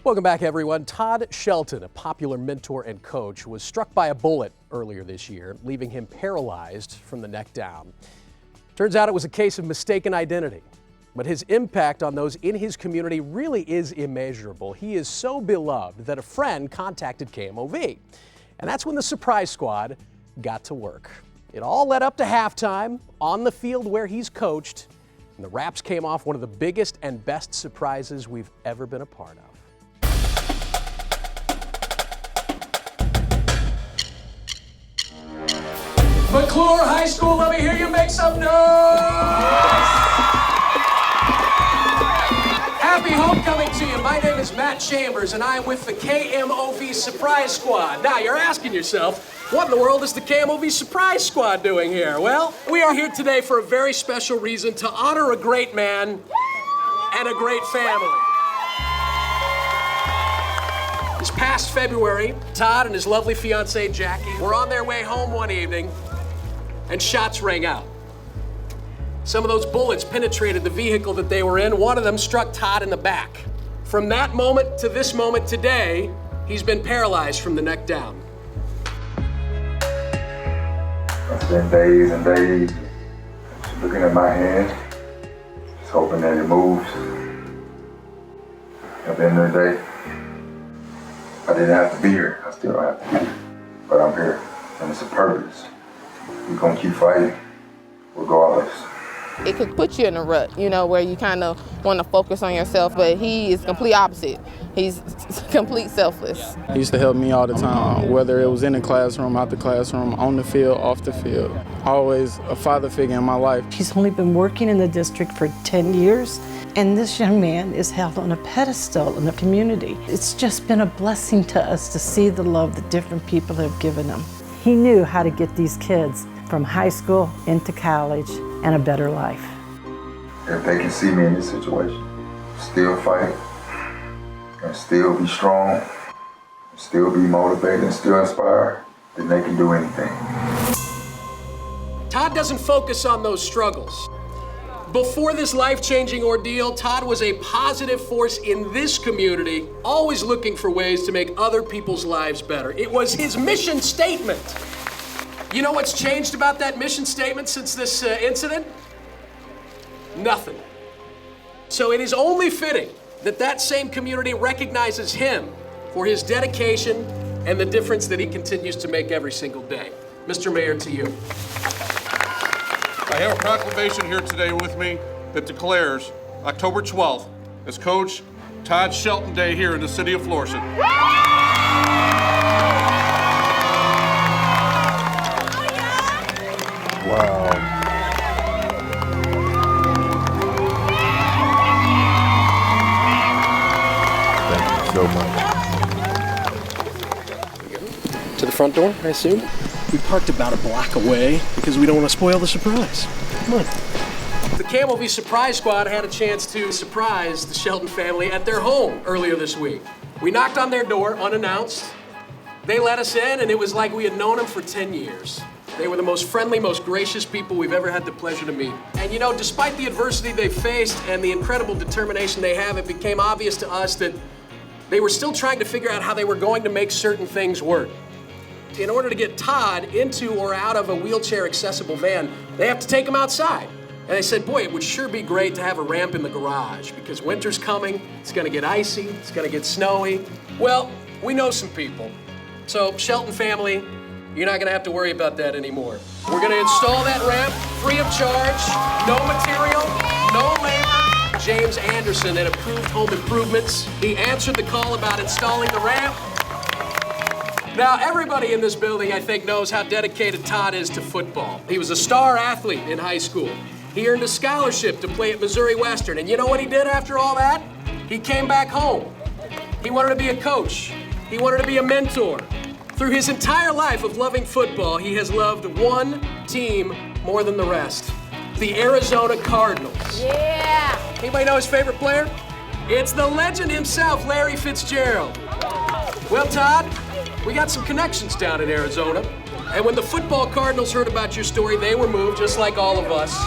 Welcome back, everyone. Todd Shelton, a popular mentor and coach, was struck by a bullet earlier this year, leaving him paralyzed from the neck down. Turns out it was a case of mistaken identity, but his impact on those in his community really is immeasurable. He is so beloved that a friend contacted KMOV, and that's when the Surprise Squad got to work. It all led up to halftime on the field where he's coached, and the Raps came off one of the biggest and best surprises we've ever been a part of. McClure High School, let me hear you make some noise! Happy homecoming to you. My name is Matt Chambers, and I'm with the KMOV Surprise Squad. Now, you're asking yourself, what in the world is the KMOV Surprise Squad doing here? Well, we are here today for a very special reason, to honor a great man and a great family. This past February, Todd and his lovely fiancée, Jackie, were on their way home one evening, and shots rang out. Some of those bullets penetrated the vehicle that they were in. One of them struck Todd in the back. From that moment to this moment today, he's been paralyzed from the neck down. I spent days and days just looking at my hand, just hoping that it moves. At the end of the day, I didn't have to be here. I still don't have to be here. But I'm here, and it's a purpose. We're gonna keep fighting, regardless. It could put you in a rut, you know, where you kind of want to focus on yourself, but he is complete opposite. He's complete selfless. He used to help me all the time, whether it was in the classroom, out the classroom, on the field, off the field. Always a father figure in my life. He's only been working in the district for 10 years, and this young man is held on a pedestal in the community. It's just been a blessing to us to see the love that different people have given him. He knew how to get these kids from high school into college and a better life. If they can see me in this situation, still fight, and still be strong, and still be motivated, and still inspired, then they can do anything. Todd doesn't focus on those struggles. Before this life-changing ordeal, Todd was a positive force in this community, always looking for ways to make other people's lives better. It was his mission statement. You know what's changed about that mission statement since this incident? Nothing. So it is only fitting that that same community recognizes him for his dedication and the difference that he continues to make every single day. Mr. Mayor, to you. I have a proclamation here today with me that declares October 12th as Coach Todd Shelton Day here in the city of Florissant. Wow. Thank you so much. To the front door, I assume? We parked about a block away because we don't want to spoil the surprise. Come on. The KMOV Surprise Squad had a chance to surprise the Shelton family at their home earlier this week. We knocked on their door unannounced. They let us in, and it was like we had known them for 10 years. They were the most friendly, most gracious people we've ever had the pleasure to meet. And you know, despite the adversity they faced and the incredible determination they have, it became obvious to us that they were still trying to figure out how they were going to make certain things work. In order to get Todd into or out of a wheelchair-accessible van, they have to take him outside. And they said, boy, it would sure be great to have a ramp in the garage because winter's coming, it's gonna get icy, it's gonna get snowy. Well, we know some people. So, Shelton family, you're not gonna have to worry about that anymore. We're gonna install that ramp free of charge, no material, no labor. James Anderson at Approved Home Improvements, he answered the call about installing the ramp. Now, everybody in this building, I think, knows how dedicated Todd is to football. He was a star athlete in high school. He earned a scholarship to play at Missouri Western, and you know what he did after all that? He came back home. He wanted to be a coach. He wanted to be a mentor. Through his entire life of loving football, he has loved one team more than the rest, the Arizona Cardinals. Yeah! Anybody know his favorite player? It's the legend himself, Larry Fitzgerald. Well, Todd, we got some connections down in Arizona, and when the football Cardinals heard about your story, they were moved just like all of us.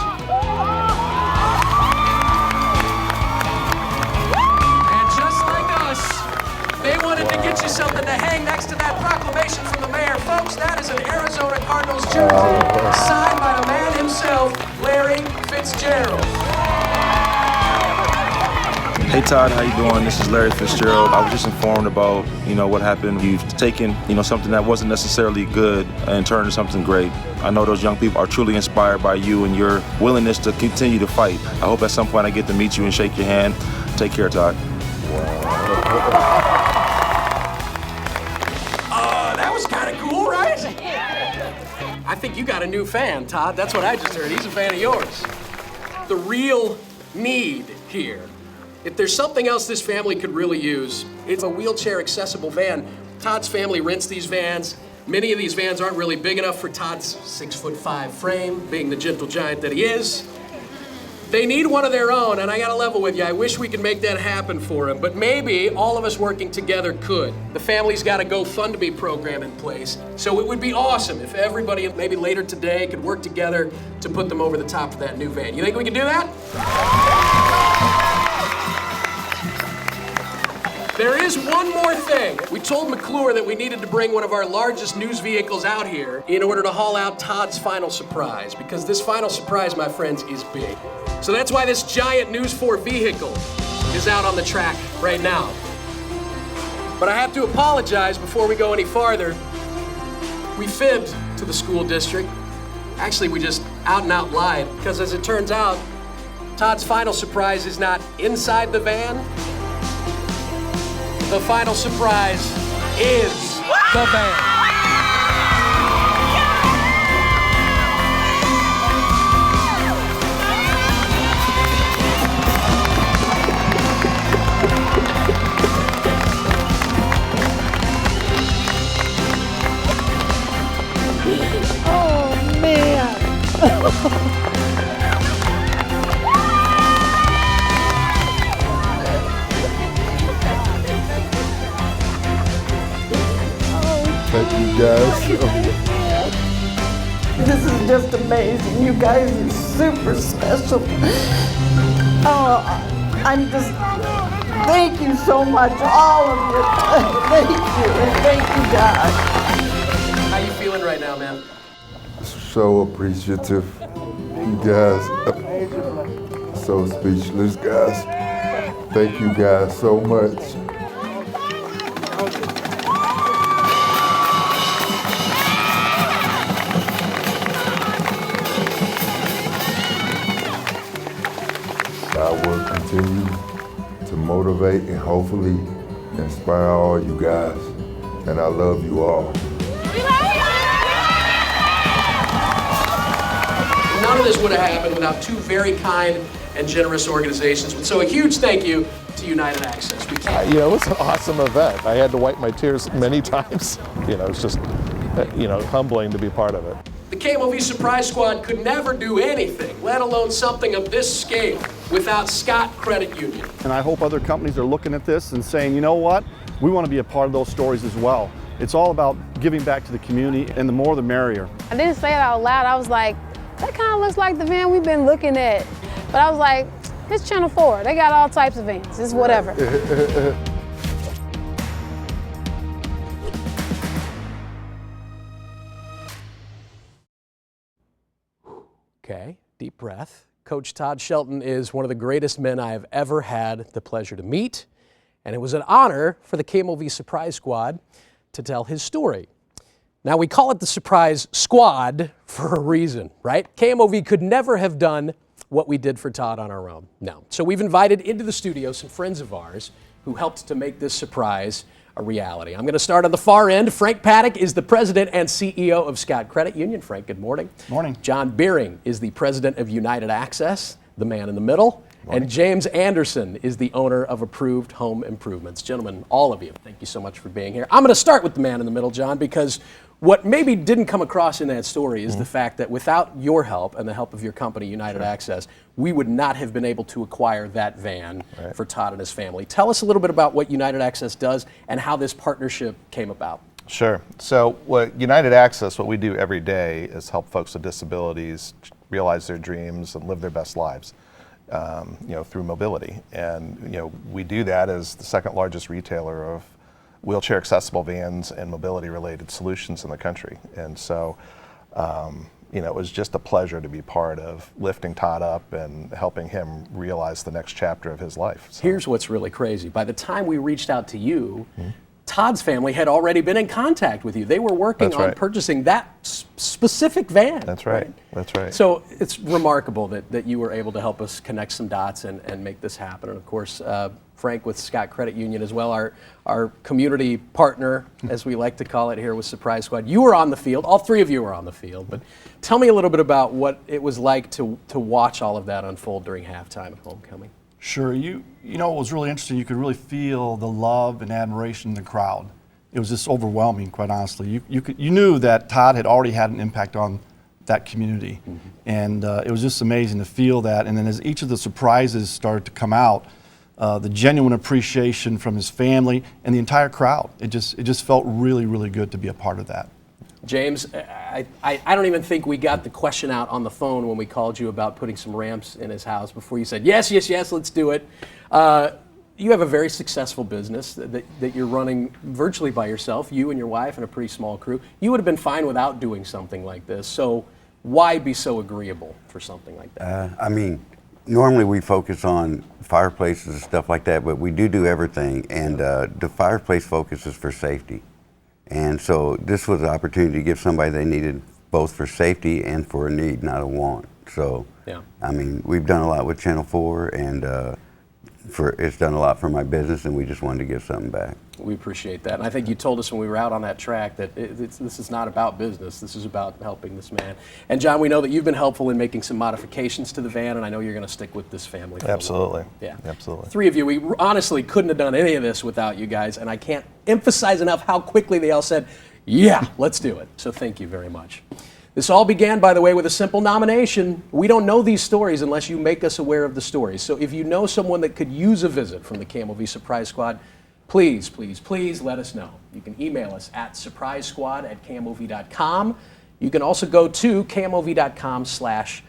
And just like us, hang next to that proclamation from the mayor. Folks, that is an Arizona Cardinals jersey signed by the man himself, Larry Fitzgerald. Hey Todd, how you doing? This is Larry Fitzgerald. I was just informed about, what happened. You've taken, something that wasn't necessarily good and turned into something great. I know those young people are truly inspired by you and your willingness to continue to fight. I hope at some point I get to meet you and shake your hand. Take care, Todd. That was kind of cool, right? I think you got a new fan, Todd. That's what I just heard. He's a fan of yours. The real need here, if there's something else this family could really use, it's a wheelchair accessible van. Todd's family rents these vans. Many of these vans aren't really big enough for Todd's 6'5" frame, being the gentle giant that he is. They need one of their own, and I gotta level with you, I wish we could make that happen for him, but maybe all of us working together could. The family's got a GoFundMe program in place, so it would be awesome if everybody, maybe later today, could work together to put them over the top of that new van. You think we can do that? There is one more thing. We told McClure that we needed to bring one of our largest news vehicles out here in order to haul out Todd's final surprise, because this final surprise, my friends, is big. So that's why this giant News 4 vehicle is out on the track right now. But I have to apologize before we go any farther. We fibbed to the school district. Actually, we just out and out lied, because as it turns out, Todd's final surprise is not inside the van. The final surprise is the van. Oh, man. Thank you guys. This is just amazing. You guys are super special. Oh, I'm just, thank you so much, all of you. Thank you, and thank you, God. How you feeling right now, man? So appreciative. You guys, so speechless, guys. Thank you guys so much. I will continue to motivate and hopefully inspire all you guys. And I love you all. None of this would have happened without two very kind and generous organizations. So a huge thank you to United Access. We can't. It was an awesome event. I had to wipe my tears many times. It's just, humbling to be part of it. The KMOV Surprise Squad could never do anything, let alone something of this scale, without Scott Credit Union. And I hope other companies are looking at this and saying, you know what, we want to be a part of those stories as well. It's all about giving back to the community, and the more the merrier. I didn't say it out loud. I was like, that kind of looks like the van we've been looking at. But I was like, it's Channel 4. They got all types of vans. It's whatever. Okay, deep breath. Coach Todd Shelton is one of the greatest men I have ever had the pleasure to meet, and it was an honor for the KMOV Surprise Squad to tell his story. Now, we call it the Surprise Squad for a reason, right? KMOV could never have done what we did for Todd on our own. No. So we've invited into the studio some friends of ours who helped to make this surprise a reality. I'm going to start on the far end. Frank Paddock is the president and CEO of Scott Credit Union. Frank, good morning. Morning. John Beering is the president of United Access, the man in the middle. Morning. And James Anderson is the owner of Approved Home Improvements. Gentlemen, all of you, thank you so much for being here. I'm going to start with the man in the middle, John, because what maybe didn't come across in that story is the fact that without your help and the help of your company, United Access, we would not have been able to acquire that van for Todd and his family. Tell us a little bit about what United Access does and how this partnership came about. Sure. So what United Access, what we do every day is help folks with disabilities realize their dreams and live their best lives, through mobility. And, we do that as the second largest retailer of wheelchair accessible vans and mobility related solutions in the country. And so, it was just a pleasure to be part of lifting Todd up and helping him realize the next chapter of his life. So. Here's what's really crazy. By the time we reached out to you, Todd's family had already been in contact with you. They were working on purchasing that specific van. That's right. That's right. So it's remarkable that you were able to help us connect some dots and make this happen. And of course, Frank with Scott Credit Union as well, our community partner, as we like to call it here with Surprise Squad. You were on the field. All three of you were on the field. But tell me a little bit about what it was like to watch all of that unfold during halftime at homecoming. Sure. You know, it was really interesting. You could really feel the love and admiration in the crowd. It was just overwhelming, quite honestly. You knew that Todd had already had an impact on that community. And it was just amazing to feel that. And then as each of the surprises started to come out, the genuine appreciation from his family and the entire crowd. It just felt really, really good to be a part of that. James, I don't even think we got the question out on the phone when we called you about putting some ramps in his house before you said, yes, yes, yes, let's do it. You have a very successful business that you're running virtually by yourself, you and your wife and a pretty small crew. You would have been fine without doing something like this. So why be so agreeable for something like that? I mean, normally we focus on fireplaces and stuff like that, but we do everything. And the fireplace focuses for safety. And so this was an opportunity to give somebody they needed both for safety and for a need, not a want. So, yeah. I mean, we've done a lot with Channel 4, and it's done a lot for my business, and we just wanted to give something back. We appreciate that. And I think you told us when we were out on that track that this is not about business. This is about helping this man. And John, we know that you've been helpful in making some modifications to the van, and I know you're going to stick with this family. Absolutely. Yeah. Absolutely. Three of you, we honestly couldn't have done any of this without you guys, and I can't emphasize enough how quickly they all said, yeah, let's do it. So thank you very much. This all began, by the way, with a simple nomination. We don't know these stories unless you make us aware of the stories. So if you know someone that could use a visit from the KMOV Surprise Squad, please, please, please let us know. You can email us at surprisesquad@kmov.com. You can also go to kmov.com/surprisesquad.